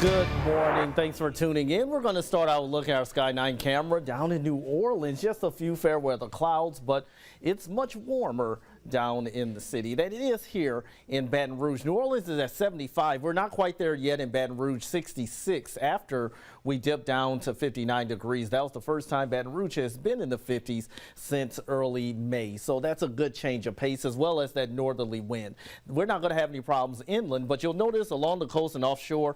Good morning. Thanks for tuning in. We're going to start out looking at our Sky 9 camera down in New Orleans. Just a few fair weather clouds, but it's much warmer down in the city than it is here in Baton Rouge. New Orleans is at 75. We're not quite there yet in Baton Rouge, 66 after we dipped down to 59 degrees. That was the first time Baton Rouge has been in the 50s since early May. So that's a good change of pace, as well as that northerly wind. We're not going to have any problems inland, but you'll notice along the coast and offshore,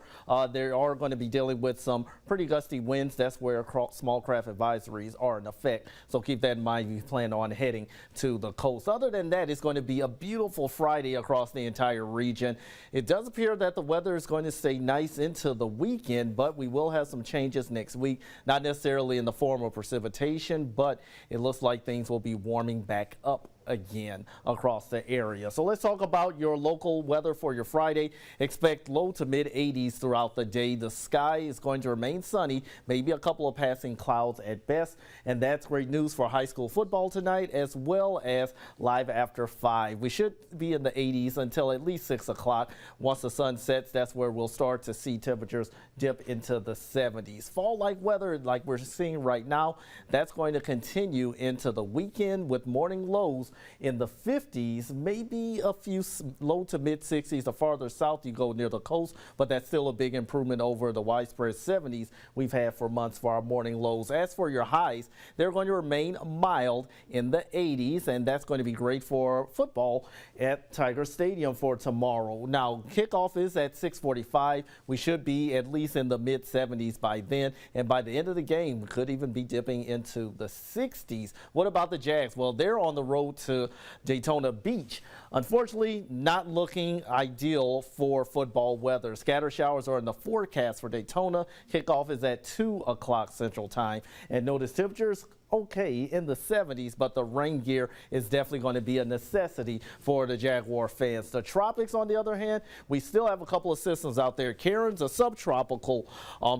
they are going to be dealing with some pretty gusty winds. That's where small craft advisories are in effect. So keep that in mind if you plan on heading to the coast. Other than that, it's going to be a beautiful Friday across the entire region. It does appear that the weather is going to stay nice into the weekend, but we will have some changes next week, not necessarily in the form of precipitation, but it looks like things will be warming back up again across the area. So let's talk about your local weather for your Friday. Expect low to mid 80s throughout the day. The sky is going to remain sunny, maybe a couple of passing clouds at best, and that's great news for high school football tonight, as well as live after 5. We should be in the 80s until at least 6 o'clock. Once the sun sets, that's where we'll start to see temperatures dip into the 70s. Fall-like weather like we're seeing right now, that's going to continue into the weekend with morning lows in the 50s, maybe a few low to mid 60s the farther south you go near the coast, but that's still a big improvement over the widespread 70s we've had for months for our morning lows. As for your highs, they're going to remain mild in the 80s, and that's going to be great for football at Tiger Stadium for tomorrow. Now, kickoff is at 6:45. We should be at least in the mid 70s by then, and by the end of the game, we could even be dipping into the 60s. What about the Jags? Well, they're on the road to Daytona Beach. Unfortunately, not looking ideal for football weather. Scatter showers are in the forecast for Daytona. Kickoff is at 2 o'clock Central Time. And notice temperatures okay in the 70s, but the rain gear is definitely going to be a necessity for the Jaguar fans. The tropics, on the other hand, we still have a couple of systems out there. Karen's a subtropical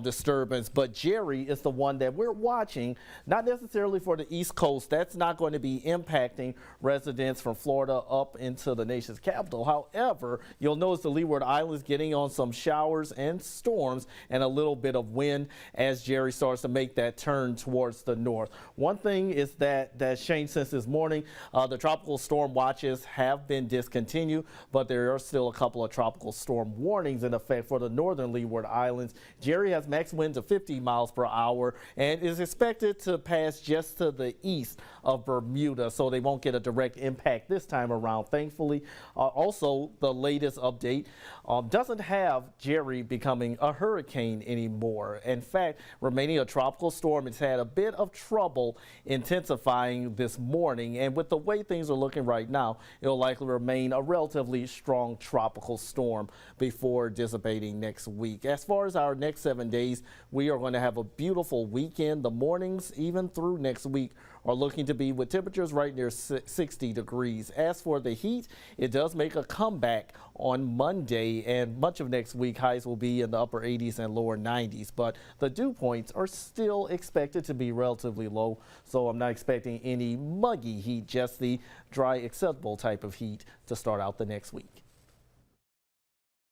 disturbance, but Jerry is the one that we're watching, not necessarily for the East Coast. That's not going to be impacting residents from Florida up into the nation's capital. However, you'll notice the Leeward Islands getting on some showers and storms and a little bit of wind as Jerry starts to make that turn towards the north. One thing is that changed since this morning. The tropical storm watches have been discontinued, but there are still a couple of tropical storm warnings in effect for the northern Leeward Islands. Jerry has max winds of 50 miles per hour and is expected to pass just to the east of Bermuda, so they won't get a direct impact this time around, thankfully. Also, the latest update doesn't have Jerry becoming a hurricane anymore. In fact, remaining a tropical storm, it's had a bit of trouble intensifying this morning, and with the way things are looking right now, it'll likely remain a relatively strong tropical storm before dissipating next week. As far as our next 7 days, we are going to have a beautiful weekend. The mornings, even through next week, are looking to be with temperatures right near 60 degrees. As for the heat, it does make a comeback on Monday, and much of next week highs will be in the upper 80s and lower 90s, but the dew points are still expected to be relatively low, so I'm not expecting any muggy heat, just the dry, acceptable type of heat to start out the next week.